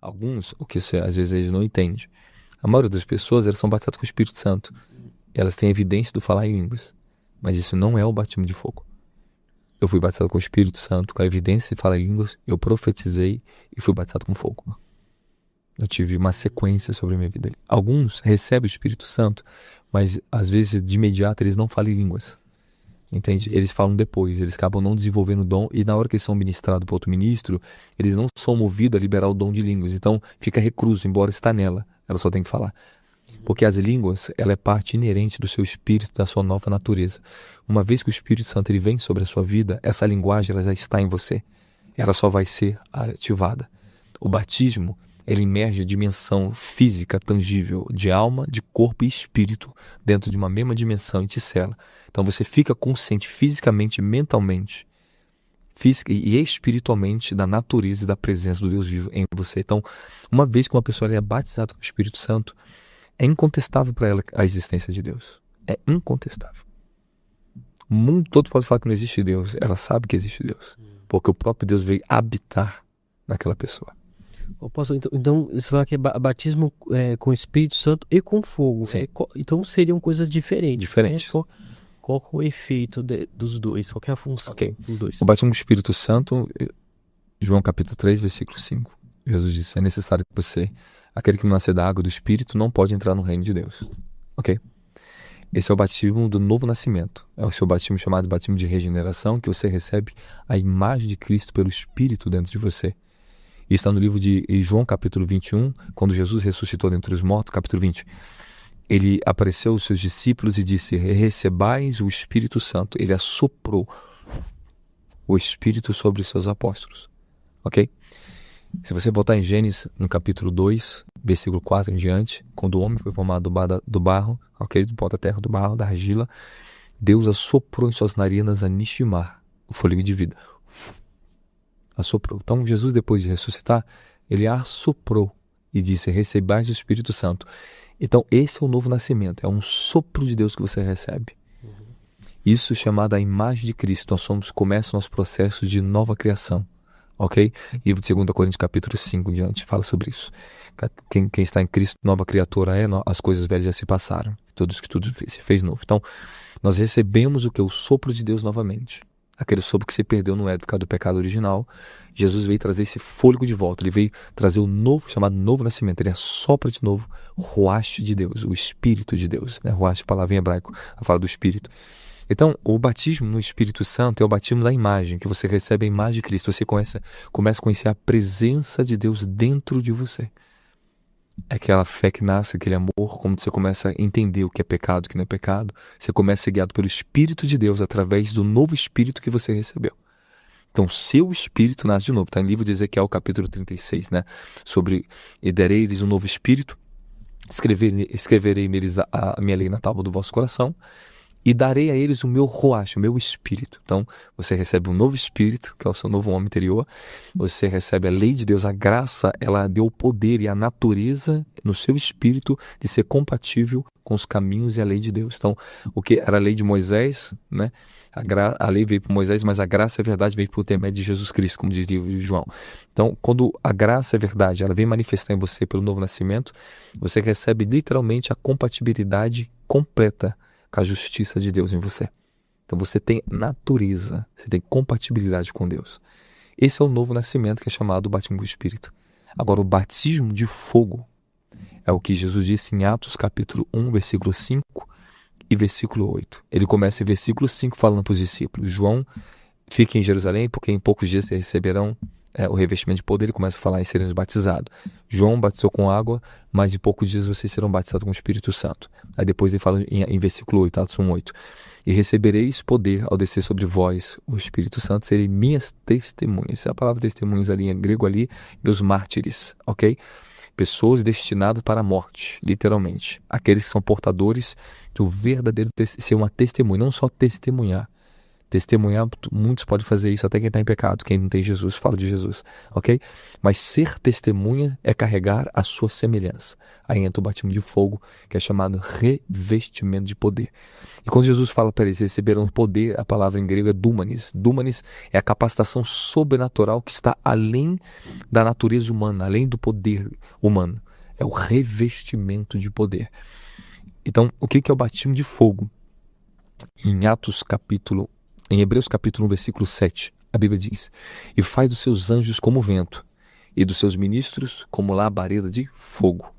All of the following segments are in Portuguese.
Alguns, o que isso, às vezes eles não entendem. A maioria das pessoas, elas são batizadas com o Espírito Santo. Elas têm evidência do falar em línguas. Mas isso não é o batismo de fogo. Eu fui batizado com o Espírito Santo, com a evidência de falar em línguas, eu profetizei e fui batizado com fogo. Eu tive uma sequência sobre a minha vida. Alguns recebem o Espírito Santo, mas às vezes de imediato eles não falam em línguas. Entende? Eles falam depois, eles acabam não desenvolvendo o dom, e na hora que eles são ministrados por outro ministro, eles não são movidos a liberar o dom de línguas. Então fica recluso, embora está nela, ela só tem que falar. Porque as línguas, ela é parte inerente do seu espírito, da sua nova natureza. Uma vez que o Espírito Santo ele vem sobre a sua vida, essa linguagem ela já está em você. Ela só vai ser ativada. O batismo, ele emerge a dimensão física, tangível, de alma, de corpo e espírito, dentro de uma mesma dimensão e te sela. Então você fica consciente fisicamente, mentalmente, física e espiritualmente da natureza e da presença do Deus vivo em você. Então, uma vez que uma pessoa é batizada com o Espírito Santo, é incontestável para ela a existência de Deus. É incontestável. O mundo todo pode falar que não existe Deus. Ela sabe que existe Deus. Porque o próprio Deus veio habitar naquela pessoa. Então você fala que é batismo com o Espírito Santo e com fogo. Sim. Então seriam coisas diferentes. Diferentes. Né? Qual é o efeito dos dois? Qual é a função dos dois? O batismo com o Espírito Santo, João capítulo 3, versículo 5. Jesus disse, é necessário que você... Aquele que não nascer da água do Espírito não pode entrar no reino de Deus. Ok? Esse é o batismo do novo nascimento. É o seu batismo chamado batismo de regeneração, que você recebe a imagem de Cristo pelo Espírito dentro de você. Isso está no livro de João, capítulo 21, quando Jesus ressuscitou dentre os mortos, capítulo 20. Ele apareceu aos seus discípulos e disse, recebais o Espírito Santo. Ele assoprou o Espírito sobre os seus apóstolos. Ok? Se você voltar em Gênesis, no capítulo 2, versículo 4 em diante, quando o homem foi formado do barro, ok, do pó da terra, do barro, da argila, Deus assoprou em suas narinas a nishimar, o fôlego de vida. Assoprou. Então, Jesus, depois de ressuscitar, ele assoprou e disse, recebais o Espírito Santo. Então, esse é o novo nascimento, é um sopro de Deus que você recebe. Isso é chamado a imagem de Cristo. Começa o nosso processo de nova criação. Ok? E 2 Coríntios capítulo 5 diante fala sobre isso. Quem está em Cristo, nova criatura é, as coisas velhas já se passaram. Tudo se fez novo. Então, nós recebemos o que? O sopro de Deus novamente. Aquele sopro que você perdeu no Éden por causa do pecado original. Jesus veio trazer esse fôlego de volta. Ele veio trazer o novo, chamado novo nascimento. Ele assopra de novo o ruach de Deus, o Espírito de Deus. Né? Ruach, palavra em hebraico, a fala do Espírito. Então, o batismo no Espírito Santo é o batismo da imagem, que você recebe a imagem de Cristo. Você começa a conhecer a presença de Deus dentro de você. É aquela fé que nasce, aquele amor, como você começa a entender o que é pecado, o que não é pecado. Você começa a ser guiado pelo Espírito de Deus através do novo Espírito que você recebeu. Então, seu Espírito nasce de novo. Está em livro de Ezequiel, capítulo 36, né? Sobre, e darei-lhes um novo Espírito, escreverei neles a minha lei na tábua do vosso coração, e darei a eles o meu ruach, o meu espírito. Então, você recebe um novo espírito, que é o seu novo homem interior. Você recebe a lei de Deus, a graça, ela deu o poder e a natureza no seu espírito de ser compatível com os caminhos e a lei de Deus. Então, o que era a lei de Moisés, né? A lei veio por Moisés, mas a graça e a verdade veio por intermédio de Jesus Cristo, como diz João. Então, quando a graça e a verdade, ela vem manifestar em você pelo novo nascimento, você recebe literalmente a compatibilidade completa com a justiça de Deus em você. Então você tem natureza, você tem compatibilidade com Deus. Esse é o novo nascimento que é chamado batismo do Espírito. Agora, o batismo de fogo é o que Jesus disse em Atos capítulo 1, versículo 5 e versículo 8. Ele começa em versículo 5 falando para os discípulos, João, fique em Jerusalém, porque em poucos dias vocês receberão o revestimento de poder. Ele começa a falar em serem batizados. João batizou com água, mas em poucos dias vocês serão batizados com o Espírito Santo. Aí depois ele fala em versículo 8, Atos 1:8. E recebereis poder ao descer sobre vós o Espírito Santo, serem minhas testemunhas. A palavra testemunhas ali em grego ali, meus mártires, ok? Pessoas destinadas para a morte, literalmente. Aqueles que são portadores do verdadeiro ser uma testemunha, não só testemunhar Testemunhar, muitos podem fazer isso, até quem está em pecado, quem não tem Jesus, fala de Jesus, ok? Mas ser testemunha é carregar a sua semelhança. Aí entra o batismo de fogo, que é chamado revestimento de poder. E quando Jesus fala para eles receberam poder, a palavra em grego é dunamis. Dunamis é a capacitação sobrenatural que está além da natureza humana, além do poder humano. É o revestimento de poder. Então, o que é o batismo de fogo? Em Hebreus capítulo 1, versículo 7, a Bíblia diz: e faz dos seus anjos como vento, e dos seus ministros como labareda de fogo.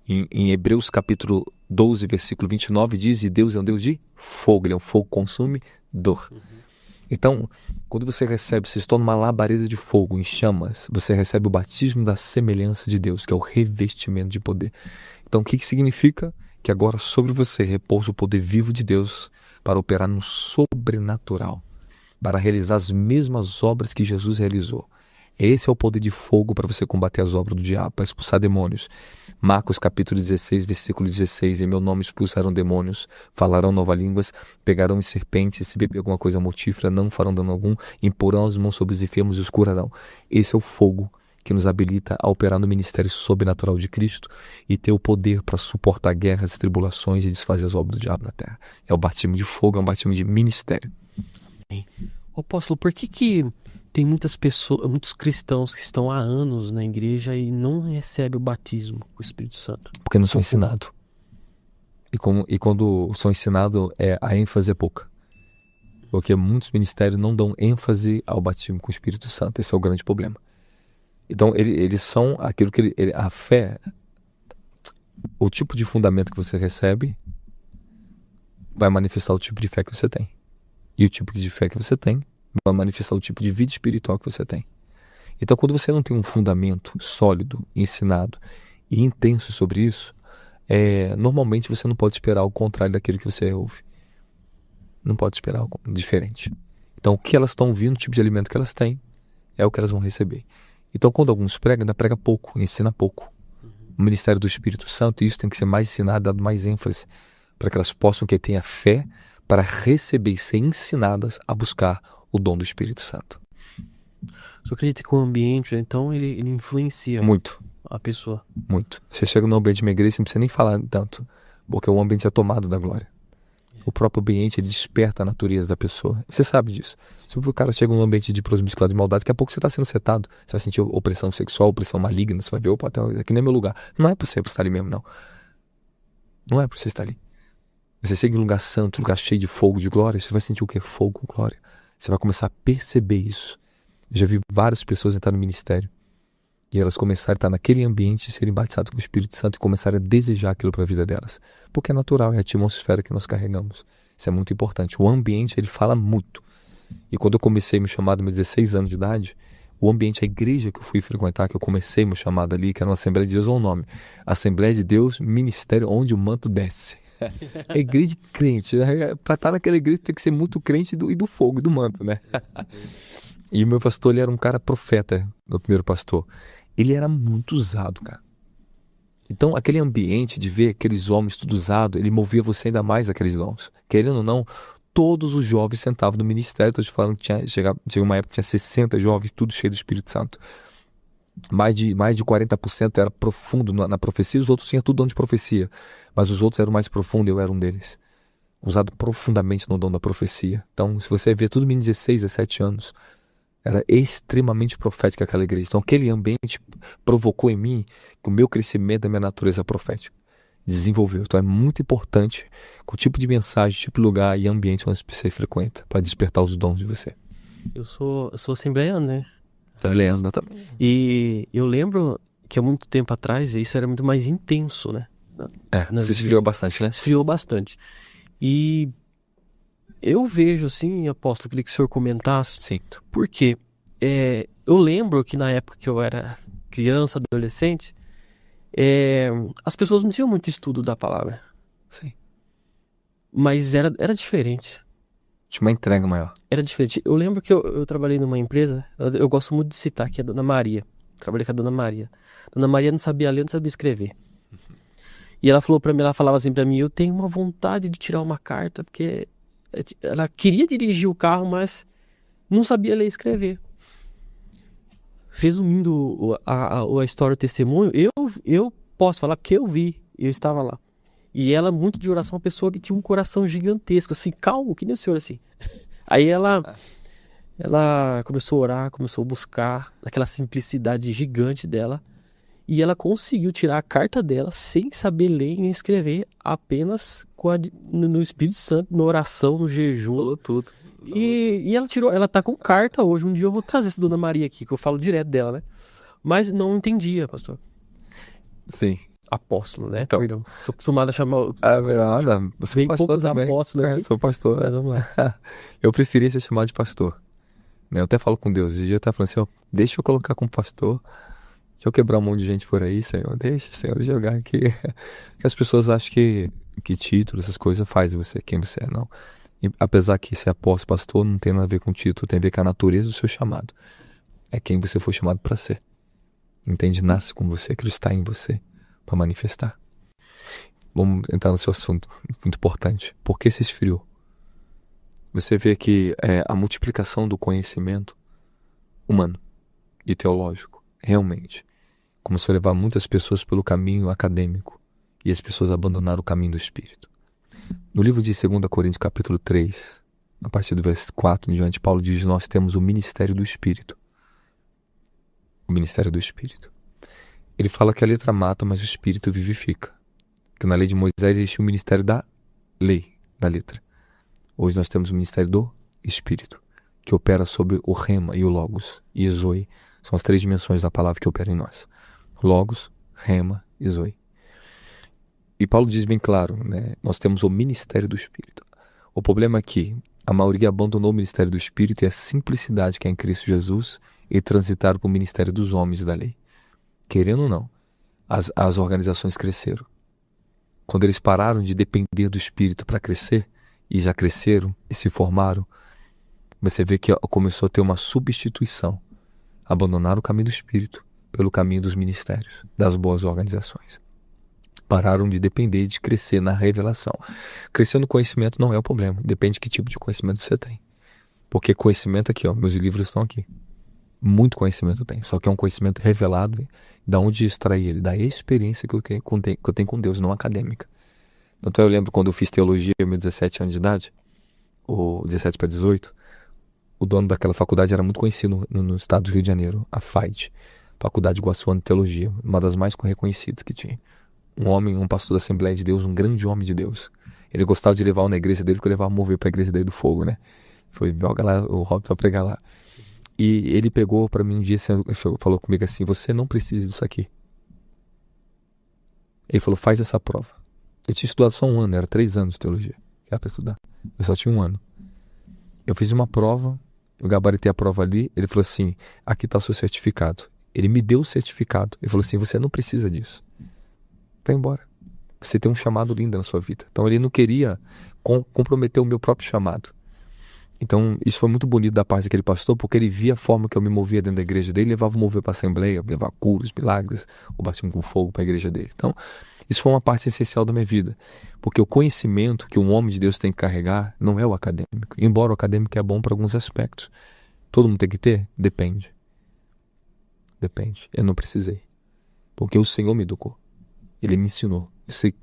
Em Hebreus capítulo 12, versículo 29, diz: e Deus é um Deus de fogo, Ele é um fogo consumidor. Então, quando você recebe, você está numa labareda de fogo, em chamas, você recebe o batismo da semelhança de Deus, que é o revestimento de poder. Então, o que significa? Que agora sobre você repousa o poder vivo de Deus para operar no sobrenatural, para realizar as mesmas obras que Jesus realizou. Esse é o poder de fogo para você combater as obras do diabo, para expulsar demônios. Marcos capítulo 16, versículo 16, em meu nome expulsarão demônios, falarão novas línguas, pegarão em serpentes, se beber alguma coisa mortífera, não farão dano algum, imporão as mãos sobre os enfermos e os curarão. Esse é o fogo que nos habilita a operar no ministério sobrenatural de Cristo e ter o poder para suportar guerras, tribulações e desfazer as obras do diabo na terra. É o batismo de fogo, é um batismo de ministério. Apóstolo, por que tem muitas pessoas, muitos cristãos que estão há anos na igreja e não recebem o batismo com o Espírito Santo? Porque não são ensinados. E quando são ensinados, a ênfase é pouca. Porque muitos ministérios não dão ênfase ao batismo com o Espírito Santo. Esse é o grande problema. Então, eles são aquilo que a fé, o tipo de fundamento que você recebe vai manifestar o tipo de fé que você tem. E o tipo de fé que você tem vai manifestar o tipo de vida espiritual que você tem. Então, quando você não tem um fundamento sólido, ensinado e intenso sobre isso, normalmente você não pode esperar o contrário daquilo que você ouve. Não pode esperar algo diferente. Então, o que elas estão ouvindo, o tipo de alimento que elas têm, é o que elas vão receber. Então, quando alguns pregam, ainda prega pouco, ensina pouco. O ministério do Espírito Santo, isso tem que ser mais ensinado, dado mais ênfase, para que elas possam ter fé para receber e ser ensinadas a buscar o dom do Espírito Santo. Você acredita que o ambiente, então, ele influencia Muito. a pessoa? Muito. Você chega no ambiente de uma igreja, você não precisa nem falar tanto, porque o ambiente é tomado da glória. O próprio ambiente, ele desperta a natureza da pessoa. Você sabe disso. Se o cara chega num ambiente de prosmiscuidade, de maldade, daqui a pouco você está sendo setado. Você vai sentir opressão sexual, opressão maligna. Você vai ver, opa, aqui não é meu lugar. Não é para você estar ali mesmo, não. Não é para você estar ali. Você chega em um lugar santo, um lugar cheio de fogo, de glória, você vai sentir o que é fogo, glória. Você vai começar a perceber isso. Eu já vi várias pessoas entrar no ministério e elas começarem a estar naquele ambiente, serem batizadas com o Espírito Santo e começarem a desejar aquilo para a vida delas. Porque é natural, é a atmosfera que nós carregamos. Isso é muito importante. O ambiente, ele fala muito. E quando eu comecei meu chamado, meus 16 anos de idade, o ambiente, a igreja que eu fui frequentar, que eu comecei meu chamado ali, que era uma Assembleia de Deus, olha o nome. Assembleia de Deus, ministério onde o manto desce. É igreja de crente. Para estar naquela igreja tem que ser muito crente e do fogo, do manto, né? E o meu pastor, ele era um cara profeta, meu primeiro pastor. Ele era muito usado, cara. Então, aquele ambiente de ver aqueles homens tudo usado, ele movia você ainda mais aqueles homens. Querendo ou não, todos os jovens sentavam no ministério. Estou te falando que chegou uma época que tinha 60 jovens, tudo cheio do Espírito Santo. Mais de 40% era profundo na profecia, os outros tinham tudo dom de profecia. Mas os outros eram mais profundos, eu era um deles. Usado profundamente no dom da profecia. Então, se você ver tudo menino de 16, 17 anos, era extremamente profética aquela igreja. Então, aquele ambiente provocou em mim que o meu crescimento da minha natureza profética desenvolveu. Então, é muito importante com o tipo de mensagem, tipo de lugar e ambiente onde você frequenta, para despertar os dons de você. Eu sou assembleiano, né? Leandro também. E eu lembro que há muito tempo atrás isso era muito mais intenso, né? Se esfriou bastante, né? Esfriou bastante. E eu vejo assim, apóstolo, queria que o senhor comentasse. Sim. Porque eu lembro que na época que eu era criança, adolescente, as pessoas não tinham muito estudo da palavra. Sim. Mas era diferente. Tinha uma entrega maior. Era diferente. Eu lembro que eu trabalhei numa empresa, eu gosto muito de citar, que é a Dona Maria. Trabalhei com a Dona Maria. Dona Maria não sabia ler, não sabia escrever. E ela falou pra mim, ela falava assim pra mim, eu tenho uma vontade de tirar uma carta, porque Ela queria dirigir o carro, mas não sabia ler e escrever. Resumindo a história, o testemunho, eu posso falar porque eu vi, eu estava lá. E ela, muito de oração, uma pessoa que tinha um coração gigantesco, assim, calmo, que nem o senhor, assim. Aí ela começou a orar, começou a buscar aquela simplicidade gigante dela. E ela conseguiu tirar a carta dela sem saber ler nem escrever, apenas no Espírito Santo, na oração, no jejum. Falou tudo. E ela tá com carta hoje. Um dia eu vou trazer essa Dona Maria aqui, que eu falo direto dela, né? Mas não entendia, pastor. Sim. Apóstolo, né? Então. Perdão. Tô acostumado a chamar. Olha, você Bem é pastor poucos também. apóstolos aqui. Sou pastor. Mas vamos lá. Eu preferia ser chamado de pastor. Né? Eu até falo com Deus. Esse dia eu tava falando assim, ó, deixa eu colocar como pastor. Deixa eu quebrar um monte de gente por aí, Senhor. Deixa, Senhor, jogar aqui. Porque as pessoas acham que título, essas coisas, faz você quem você é. Não. E, apesar que ser apóstolo, pastor, não tem nada a ver com título, tem a ver com a natureza do seu chamado. É quem você foi chamado para ser. Entende? Nasce com você, aquilo está em você para manifestar. Vamos entrar no seu assunto, muito importante. Por que se esfriou? Você vê que a multiplicação do conhecimento humano e teológico, realmente, começou a levar muitas pessoas pelo caminho acadêmico e as pessoas abandonaram o caminho do Espírito. No livro de 2 Coríntios, capítulo 3, a partir do verso 4 em diante, Paulo diz: nós temos o ministério do Espírito. O ministério do Espírito. Ele fala que a letra mata, mas o Espírito vivifica. Que na lei de Moisés existe o ministério da lei, da letra. Hoje nós temos o ministério do Espírito, que opera sobre o rema e o logos e zoe. São as 3 dimensões da palavra que operam em nós. Logos, rema e zoe. E Paulo diz bem claro, né? Nós temos o ministério do Espírito. O problema é que a maioria abandonou o ministério do Espírito e a simplicidade que é em Cristo Jesus e transitaram para o ministério dos homens e da lei. Querendo ou não, as organizações cresceram. Quando eles pararam de depender do Espírito para crescer, e já cresceram e se formaram, você vê que começou a ter uma substituição. Abandonaram o caminho do Espírito pelo caminho dos ministérios, das boas organizações. Pararam de depender de crescer na revelação. Crescer no conhecimento não é o problema, depende de que tipo de conhecimento você tem. Porque conhecimento aqui, ó, meus livros estão aqui. Muito conhecimento eu tenho, só que é um conhecimento revelado. Da onde extrair ele? Da experiência que eu tenho com Deus, não acadêmica. Então eu lembro quando eu fiz teologia, eu meus 17 anos de idade, ou 17 para 18, o dono daquela faculdade era muito conhecido no estado do Rio de Janeiro, a FAID, Faculdade Iguaçuana de Teologia, uma das mais reconhecidas que tinha. Um homem, um pastor da Assembleia de Deus, um grande homem de Deus. Ele gostava de levar na igreja dele, porque eu levava a mover para a igreja dele do fogo, né? Foi, joga lá o Robert para pregar lá. E ele pegou para mim um dia, falou comigo assim: você não precisa disso aqui. Ele falou: faz essa prova. Eu tinha estudado só 1 ano, era 3 anos de teologia, que era para estudar. Eu só tinha 1 ano. Eu fiz uma prova, eu gabaritei a prova ali, ele falou assim: aqui está o seu certificado. Ele me deu o certificado. Ele falou assim: você não precisa disso. Vai embora. Você tem um chamado lindo na sua vida. Então ele não queria comprometer o meu próprio chamado. Então isso foi muito bonito da parte daquele pastor, porque ele via a forma que eu me movia dentro da igreja dele, levava o mover para a assembleia, levava curas, milagres, o batismo com fogo para a igreja dele. Então isso foi uma parte essencial da minha vida, porque o conhecimento que um homem de Deus tem que carregar não é o acadêmico, embora o acadêmico é bom para alguns aspectos. Todo mundo tem que ter? Depende. Eu não precisei, porque o Senhor me educou, Ele me ensinou. Eu sei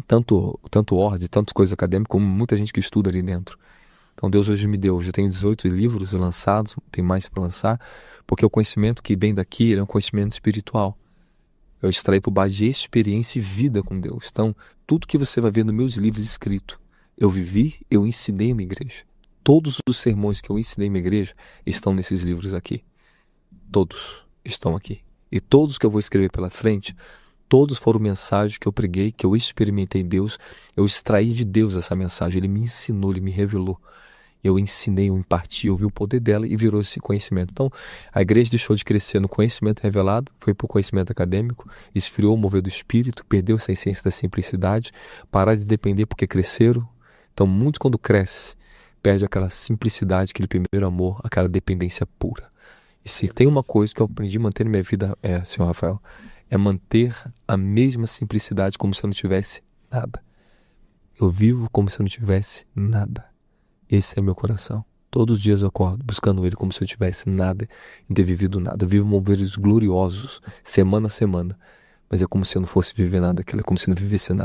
tanto ordem, tantas coisas acadêmicas, como muita gente que estuda ali dentro. Então Deus hoje me deu, eu já tenho 18 livros lançados, tem mais para lançar, porque o conhecimento que vem daqui é um conhecimento espiritual. Eu extraí por base de experiência e vida com Deus. Então, tudo que você vai ver nos meus livros escritos, eu vivi, eu ensinei a minha igreja. Todos os sermões que eu ensinei a minha igreja estão nesses livros aqui. Todos estão aqui. E todos que eu vou escrever pela frente, todos foram mensagens que eu preguei, que eu experimentei em Deus. Eu extraí de Deus essa mensagem. Ele me ensinou, Ele me revelou. Eu ensinei, eu imparti, eu vi o poder dela e virou esse conhecimento. Então, a igreja deixou de crescer no conhecimento revelado, foi para o conhecimento acadêmico, esfriou o mover do espírito, perdeu essa essência da simplicidade, parar de depender porque cresceram. Então, muitos quando cresce, perde aquela simplicidade, aquele primeiro amor, aquela dependência pura. E se tem uma coisa que eu aprendi a manter na minha vida, senhor Rafael, é manter a mesma simplicidade como se eu não tivesse nada. Eu vivo como se eu não tivesse nada. Esse é meu coração. Todos os dias eu acordo buscando Ele como se eu tivesse nada e ter vivido nada. Vivo moveres gloriosos, semana a semana. Mas é como se eu não fosse viver nada, aquilo é como se não vivesse nada.